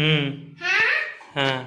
হুম। হ্যাঁ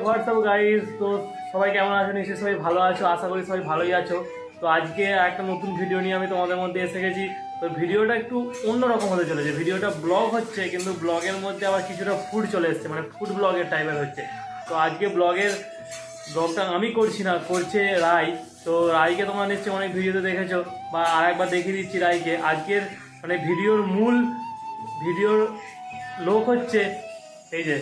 WhatsApp guys, তো সবাই কেমন আছো? নিশ্চয়ই সবাই ভালো আছো, আশা করি সবাই ভালোই আছো। তো আজকে একটা নতুন ভিডিও নিয়ে আমি তোমাদের মধ্যে এসে গেছি। তো ভিডিওটা একটু অন্যরকম হতে চলেছে। ভিডিওটা ব্লগ হচ্ছে, কিন্তু ব্লগের মধ্যে আবার কিছুটা ফুড চলে এসছে, মানে ফুড ব্লগের টাইপের হচ্ছে। তো আজকে ব্লগটা আমি করছি না, করছে রাই। তো রাইকে তোমরা নিশ্চয়ই অনেক ভিডিওতে দেখেছো, বা আরেকবার দেখিয়ে দিচ্ছি রাইকে। আজকের মানে ভিডিওর লোক হচ্ছে এই যে,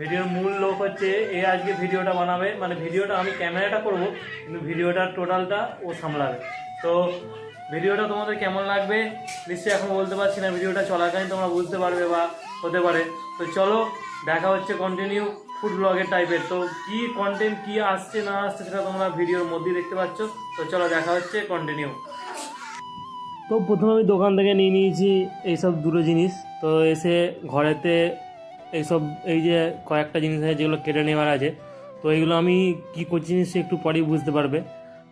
ভিডিওর মূল লোক হচ্ছে এ। আজকে ভিডিওটা বানাবে, মানে ভিডিওটা আমি ক্যামেরাটা করব, কিন্তু ভিডিওটার টোটালটা ও সামলাবে। তো ভিডিওটা তোমাদের কেমন লাগবে নিশ্চয়ই এখন বলতে পারছি না, ভিডিওটা চলাকালীন তোমরা বুঝতে পারবে বা হতে পারে। তো চলো দেখা হচ্ছে কন্টিনিউ ফুড ব্লগের টাইপের। তো কি কন্টেন্ট কি আসছে না আসছে সেটা তোমরা ভিডিওর মধ্যেই দেখতে পাচ্ছ। তো চলো দেখা হচ্ছে কন্টিনিউ। তো প্রথমে আমি দোকান থেকে নিয়ে নিয়েছি এইসব দুটো জিনিস। তো এসে ঘরেতে এইসব এই যে কয়েকটা জিনিস আছে যেগুলো কেটে নেওয়ার আছে। তো এইগুলো আমি কী করছি সে একটু পরেই বুঝতে পারবে,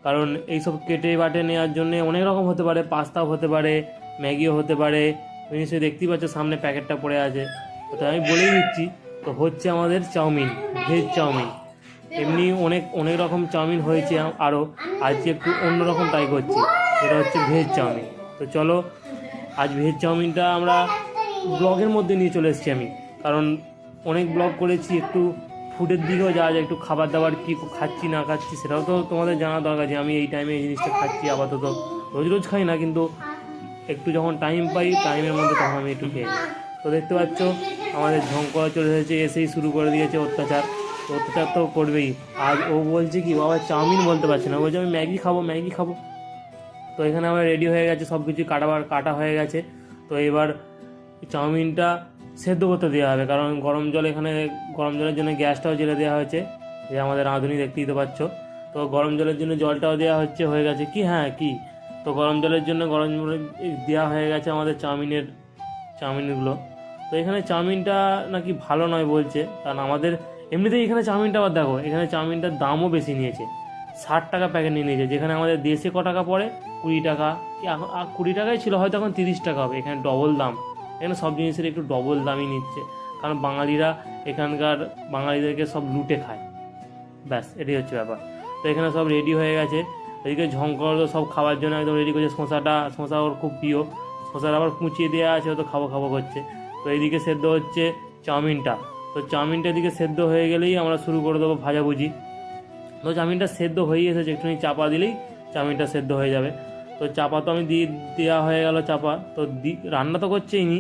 কারণ এইসব কেটে বাটে নেওয়ার জন্য অনেক রকম হতে পারে। পাস্তাও হতে পারে, ম্যাগিও হতে পারে। তুমি নিশ্চয়ই দেখতেই পাচ্ছ সামনে প্যাকেটটা পড়ে আছে। তো আমি বলেই দিচ্ছি, তো হচ্ছে আমাদের চাউমিন, ভেজ চাউমিন। এমনি অনেক অনেক রকম চাউমিন হয়েছে আরও, আজকে একটু অন্যরকম ট্রাই করছি, এটা হচ্ছে ভেজ চাউমিন। তো চলো আজ ভেজ চাউমিনটা আমরা ব্লগের মধ্যে নিয়ে চলে এসেছি আমি, কারণ অনেক ব্লগ করেছি, একটু ফুডের দিকেও যাওয়া যায়, একটু খাবার দাবার কী খাচ্ছি না খাচ্ছি সেটাও তো তোমাদের জানা দরকার, যে আমি এই টাইমে এই জিনিসটা খাচ্ছি। আপাতত রোজ রোজ খাই না, কিন্তু একটু যখন টাইম পাই টাইমের মধ্যে তখন আমি একটু খেয়ে নিই। তো দেখতে পাচ্ছ আমাদের ঝঙ্করা চলে এসেছে, এসেই শুরু করে দিয়েছে অত্যাচার। তো অত্যাচার তো করবেই। আজ ও বলছে কি, বাবা চাউমিন বলতে পারছে না, বলছে আমি ম্যাগি খাবো ম্যাগি খাবো। তো এখানে আমার রেডি হয়ে গেছে, সব কিছু কাটা হয়ে গেছে। তো এবার চাউমিনটা সেদ্ধ করতে দেওয়া হবে, কারণ গরম জলের জন্য গ্যাসটাও জেলে দেওয়া হয়েছে, যে আমাদের রাঁধুনি দেখতেই তো পাচ্ছ। তো গরম জলের জন্য জলটাও দেওয়া হয়ে গেছে কি, হ্যাঁ কি, তো গরম জলের জন্য গরম জল দেওয়া হয়ে গেছে আমাদের চাউমিনগুলো। তো এখানে চাউমিনটা নাকি ভালো নয় বলছে, কারণ আমাদের এমনিতেই এখানে চাউমিনটা আবার দেখো, এখানে চাউমিনটার দামও বেশি নিয়েছে। 60 টাকা প্যাকেট নিয়ে নিয়েছে, যেখানে আমাদের দেশে ক টাকা পড়ে 20 টাকা, কি এখন 20 টাকাই ছিল, হয়তো এখন 30 টাকা হবে। এখানে ডবল দাম, এখানে সব জিনিসের একটু ডবল দামই নিচ্ছে, কারণ এখানকার বাঙালিদেরকে সব লুটে খায়, ব্যাস এটাই হচ্ছে ব্যাপার। তো এখানে সব রেডি হয়ে গেছে। এদিকে ঝঙ্কর সব খাওয়ার জন্য একদম রেডি করছে। শশা ওর খুব প্রিয়, শশার আবার কুচিয়ে দেওয়া আছে, ও তো খাবো খাবো করছে। তো এইদিকে সেদ্ধ হচ্ছে চাউমিনটা। তো চাউমিনটা এদিকে সেদ্ধ হয়ে গেলেই আমরা শুরু করে দেবো ভাজাভুজি। তো চাউমিনটা সেদ্ধ হয়ে এসেছে, একটুখানি চাপা দিলেই চাউমিনটা সেদ্ধ হয়ে যাবে। তো চাপা তো আমি দেওয়া হয়ে গেল চাপা। তো রান্না তো করছেই নি,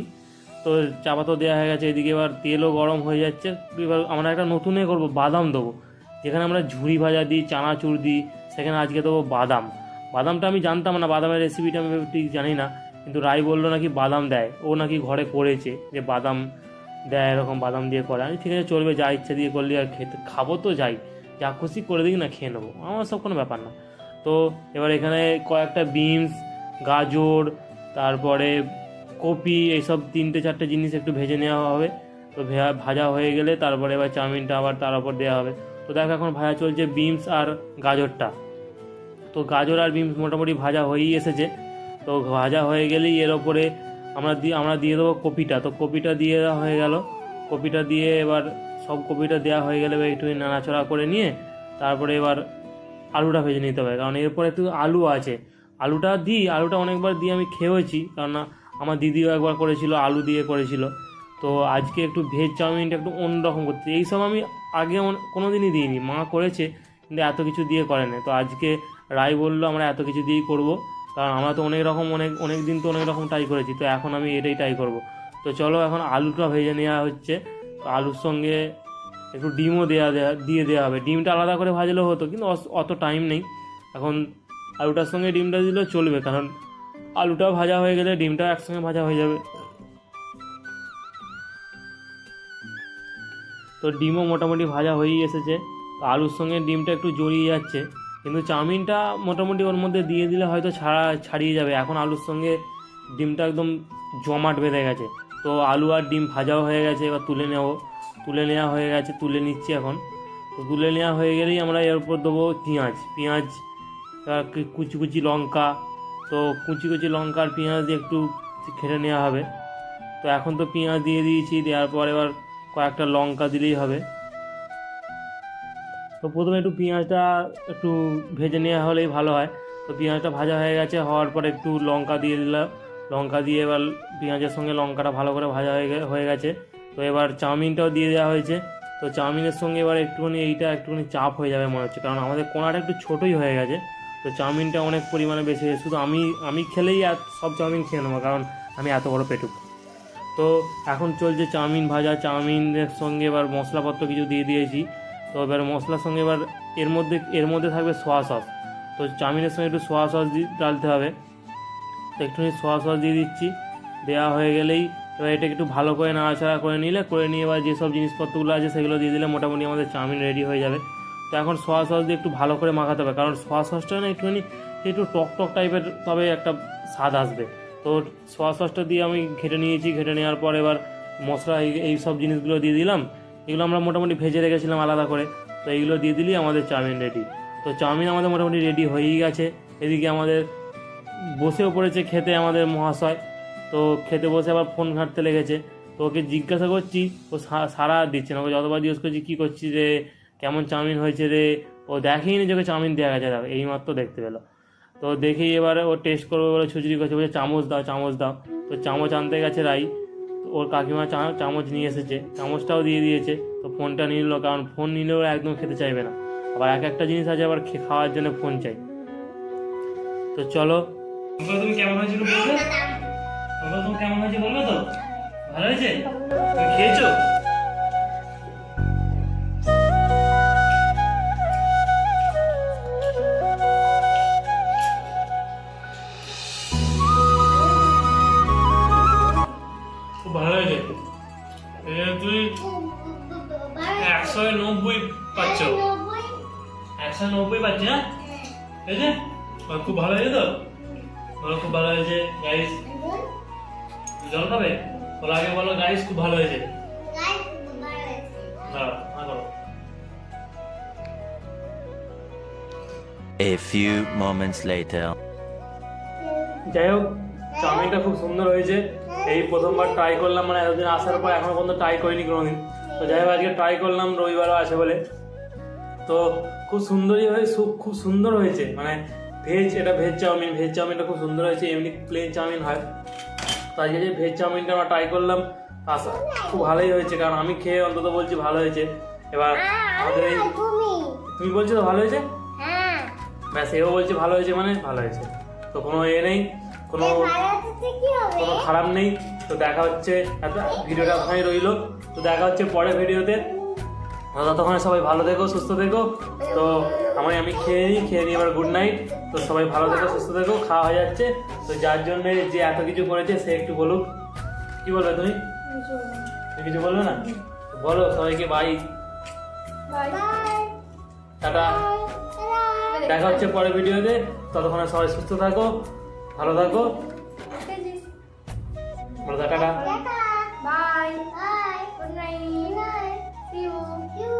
তো চাপা তো দেওয়া হয়ে গেছে। এদিকে এবার তেলও গরম হয়ে যাচ্ছে। এবার আমরা একটা নতুনে করবো, বাদাম দেবো। যেখানে আমরা ঝুড়ি ভাজা দিই, চানাচুর দিই, সেখানে আজকে দেবো বাদাম। বাদামটা আমি জানতাম না, বাদামের রেসিপিটা আমি ঠিক জানি না, কিন্তু রাই বললো নাকি বাদাম দেয়, ও নাকি ঘরে করেছে, যে বাদাম দেয়, এরকম বাদাম দিয়ে করে। আমি ঠিক আছে চলবে, যা ইচ্ছা দিয়ে করলে, আর খাবো তো যাই, যা খুশি করে দিই না, খেয়ে নেবো, আমার সব কোনো ব্যাপার না। তো এবার এখানে কয়েকটা বিনস, গাজর, তারপরে কপি, এইসব 3-4টে জিনিস একটু ভেজে নেওয়া হবে। তো ভাজা হয়ে গেলে তারপরে এবার চাউমিনটা আবার তার উপর দেওয়া হবে। তো দেখো এখন ভাজা চলছে বিনস আর গাজরটা। তো গাজর আর বিনস মোটামুটি ভাজা হয়েই এসেছে। তো ভাজা হয়ে গেলেই এর ওপরে আমরা দিয়ে দেবো কপিটা। তো কপিটা দিয়ে দেওয়া হয়ে গেল। কপিটা দিয়ে এবার কপিটা দেওয়া হয়ে গেলে একটু নাড়াচড়া করে নিয়ে তারপরে এবার আলুটা ভেজে নিতে হবে, কারণ এরপরে একটু আলু আছে। আলুটা অনেকবার দিয়ে আমি খেয়েছি, কারণ আমার দিদিও একবার করেছিল, আলু দিয়ে করেছিল। তো আজকে একটু ভেজ চাউমিনটা একটু অন্যরকম করতে, এইসব আমি আগে কোনো দিনই দিইনি, মা করেছে কিন্তু এত কিছু দিয়ে করে না। তো আজকে রাই বললো আমরা এত কিছু দিয়েই করব, কারণ আমরা তো অনেক দিন তো অনেক রকম ট্রাই করেছি, তো এখন আমি এটাই ট্রাই করব। তো চলো এখন আলুটা ভেজে নেওয়া হচ্ছে। তো আলুর সঙ্গে একটু ডিমও দিয়ে দেওয়া হবে। ডিমটা আলাদা করে ভাজলেও হতো, কিন্তু অত টাইম নেই এখন। আলুটার সঙ্গে ডিমটা দিলেও চলবে, কারণ আলুটাও ভাজা হয়ে গেলে ডিমটাও একসঙ্গে ভাজা হয়ে যাবে। তো ডিমও মোটামুটি ভাজা হয়েই এসেছে। তো আলুর সঙ্গে ডিমটা একটু জড়িয়ে যাচ্ছে, কিন্তু চাউমিনটা মোটামুটি ওর মধ্যে দিয়ে দিলে হয়তো ছাড়িয়ে যাবে। এখন আলুর সঙ্গে ডিমটা একদম জমাট বেঁধে গেছে। তো আলু আর ডিম ভাজাও হয়ে গেছে, এবার তুলে নেওয়া হয়ে গেছে, তুলে নিচ্ছি এখন। তো তো তুলে নেওয়া হয়ে গেলেই আমরা এর উপর দেবো পেঁয়াজ কুচি কুচি লঙ্কা। তো কুচি কুচি লঙ্কা আর পেঁয়াজ দিয়ে একটু খেটে নেওয়া হবে। তো এখন তো পেঁয়াজ দিয়ে দিয়েছি, দেওয়ার পর এবার কয়েকটা লঙ্কা দিলেই হবে। তো প্রথমে একটু পেঁয়াজটা একটু ভেজে নেওয়া হলেই ভালো হয়। তো পেঁয়াজটা ভাজা হয়ে গেছে, হওয়ার পরে একটু লঙ্কা দিয়ে দিলাম। লঙ্কা দিয়ে এবার পেঁয়াজের সঙ্গে লঙ্কাটা ভালো করে ভাজা হয়ে গেছে। তো এবার চাউমিনটাও দিয়ে দেওয়া হয়েছে। তো চাউমিনের সঙ্গে এবার একটুখানি চাপ হয়ে যাবে মনে হচ্ছে, কারণ আমাদের কোণাটা একটু ছোটোই হয়ে গেছে। তো চাউমিনটা অনেক পরিমাণে বেশি হয়েছে, শুধু আমি খেলেই আর সব চাউমিন খেয়ে নেবো, কারণ আমি এত বড় পেটুক। তো এখন চলছে চাউমিন ভাজা। চাউমিনের সঙ্গে এবার মশলাপত্র কিছু দিয়ে দিয়েছি। তো এবার মশলার সঙ্গে এবার এর মধ্যে থাকবে সোয়া সস। তো চাউমিনের সঙ্গে একটু সোয়া সস ডালতে হবে। তো একটুখানি সোয়া সস দিয়ে দিচ্ছি। দেওয়া হয়ে গেলেই এবার এটা একটু ভালো করে নাড়াচাড়া করে নিয়ে এবার যেসব জিনিসপত্রগুলো আছে সেগুলো দিয়ে দিলে মোটামুটি আমাদের চাউমিন রেডি হয়ে যাবে। তো এখন সোয়া সস দিয়ে একটু ভালো করে মাখাতে হবে, কারণ সোয়া সসটা না একটু টক টাইপের, তবে একটা স্বাদ আসবে। তো সোয়া সসটা দিয়ে আমি ঘেটে নেওয়ার পর এবার মশলা এই সব জিনিসগুলো দিয়ে দিলাম। এগুলো আমরা মোটামুটি ভেজে রেখেছিলাম আলাদা করে। তো এইগুলো দিয়ে দিলেই আমাদের চাউমিন রেডি। তো চাউমিন আমাদের মোটামুটি রেডি হয়েই গেছে। এদিকে আমাদের বসেও পড়েছে খেতে আমাদের মহাশয়। তো খেতে বসে আবার ফোন ঘাঁটতে লেগেছে। তো ওকে জিজ্ঞাসা করছি, ও সারা দিচ্ছে না। ওকে যতবার জিজ্ঞেস করছি কী করছিস রে, কেমন চাউমিন হয়েছে রে, ও দেখেই নি যে ওকে চাউমিন দেওয়া গেছে, দেখো এইমাত্র দেখতে পেলো। তো দেখেই এবারে ও টেস্ট করবে বলে ছুচুরি করছে, বলছে চামচ দাও। তো চামচ আনতে গেছে রাই। তো ওর কাকিমা চামচ নিয়ে এসেছে, চামচটাও দিয়ে দিয়েছে। তো ফোনটা নিয়ে নিল, কারণ ফোন নিলেও একদম খেতে চাইবে না। আবার একটা জিনিস আছে, আবার খাওয়ার জন্য ফোন চাই। তো চলো, তুমি কেমন হয়েছে বলবে? তুমি কেমন হয়েছে বলবে তো? ভালো হয়েছে? তুমি খেয়েছো? খুব ভালো হয়েছে। তুই 190 পাচ্ছ, 190 পাচ্ছি না? ঠিক আছে, খুব ভালো হয়েছে তো? খুব ভালো হয়েছে গাইস। জল খাবে? বলো আগে, বলো গাইস খুব ভালো হয়েছে। A few moments later. যাই হোক, চাউমিনটা খুব সুন্দর হয়েছে। এই প্রথমবার ট্রাই করলাম, মানে এতদিন আসার পর এখনো পর্যন্ত ট্রাই করিনি কোনোদিন। তো যাই হোক, আজকে ট্রাই করলাম, রবিবারও আছে বলে। তো খুব সুন্দর হয়েছে, মানে ভেজ চাউমিনটা খুব সুন্দর হয়েছে। এমনি প্লেন চাউমিন হয়, তো আজকে যে ভেজ চাউমিনটা আমরা ট্রাই করলাম, খুব ভালোই হয়েছে, কারণ আমি খেয়ে অন্তত বলছি ভালো হয়েছে। এবার আমাদের তুমি বলছো তো ভালো হয়েছে, ব্যাস এও বলছে ভালো হয়েছে, মানে ভালো হয়েছে। তো কোনো নেই, কোনো খারাপ নেই। তো দেখা হচ্ছে, ভিডিওটা ওখানেই রইলো। তো দেখা হচ্ছে পরের ভিডিওতে। ততক্ষণে সবাই ভালো থেকো, সুস্থ থেকো। তো আমি খেয়ে নিই এবার গুড নাইট। তো সবাই ভালো থেকো, সুস্থ থেকো। খাওয়া হয়ে যাচ্ছে। তো যার জন্য যে এত কিছু করেছে সে একটু বলুক। কি বলবে তুমি? কিছু বলবে না? বলো সবাইকে বাই, টাটা। দেখা হচ্ছে পরের ভিডিওতে। ততক্ষণে সবাই সুস্থ থাকো, ভালো থাকো। বলো tata, bye, good night, see you.